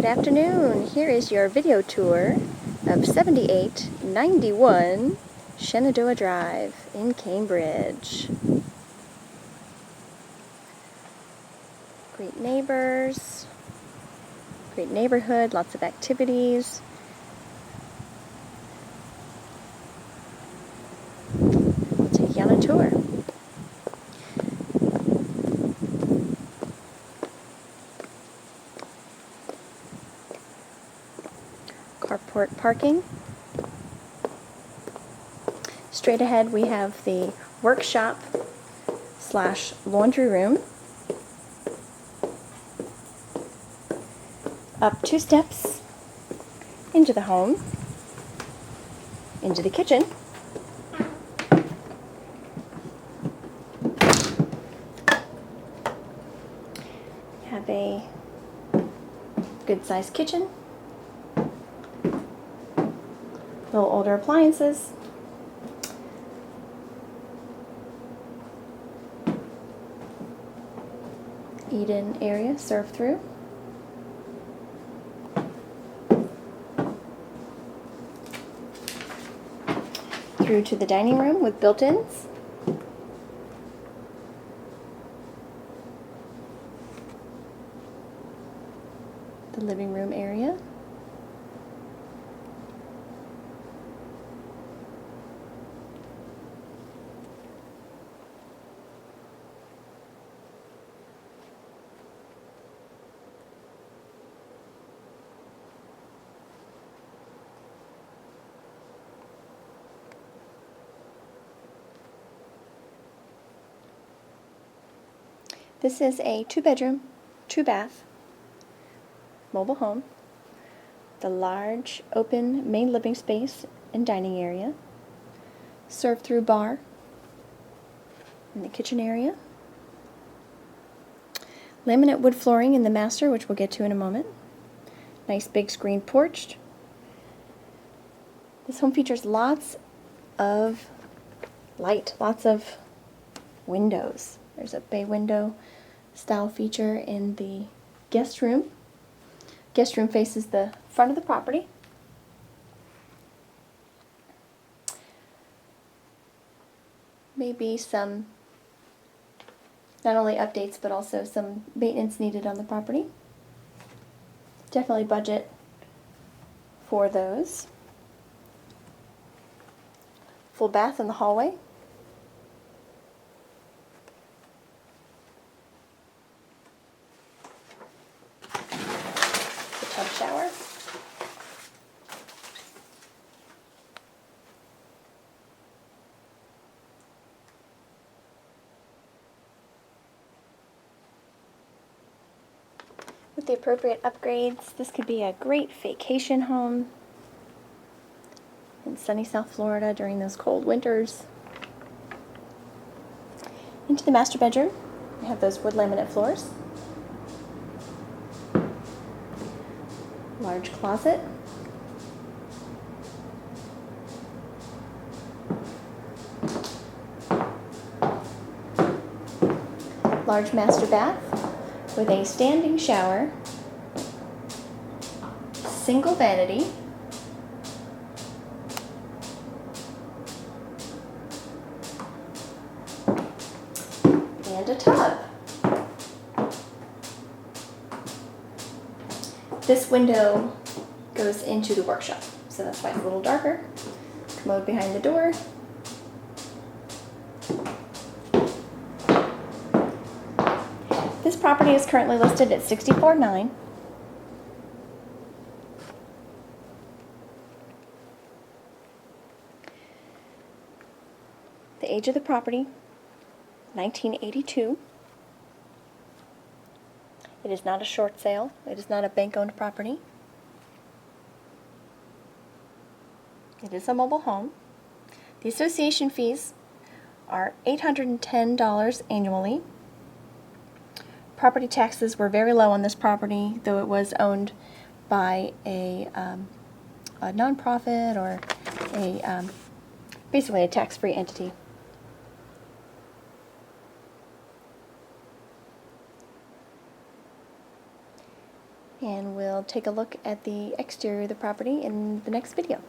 Good afternoon. Here is your video tour of 7891 Shenandoah Drive in Cambridge. Great neighbors, great neighborhood, lots of activities. We'll take you on a tour. Carport parking. Straight ahead we have the workshop / laundry room. Up 2 steps into the home, into the kitchen. Have a good-sized kitchen. Little older appliances. Eat-in area, serve through. Through to the dining room with built-ins. The living room area. This is a 2-bedroom, 2-bath mobile home. The large open main living space and dining area. Serve through bar in the kitchen area. Laminate wood flooring in the master, which we'll get to in a moment. Nice big screen porch. This home features lots of light, lots of windows. There's a bay window style feature in the guest room. Guest room faces the front of the property. Maybe some not only updates but also some maintenance needed on the property. Definitely budget for those. Full bath in the hallway. Tub shower. With the appropriate upgrades, this could be a great vacation home in sunny South Florida during those cold winters. Into the master bedroom, we have those wood laminate floors. Large closet. Large master bath with a standing shower. Single vanity. And a tub. This window goes into the workshop, so that's why it's a little darker. Commode behind the door. This property is currently listed at $64,900. The age of the property, 1982. It is not a short sale. It is not a bank-owned property. It is a mobile home. The association fees are $810 annually. Property taxes were very low on this property, though it was owned by a nonprofit or basically a tax-free entity. And we'll take a look at the exterior of the property in the next video.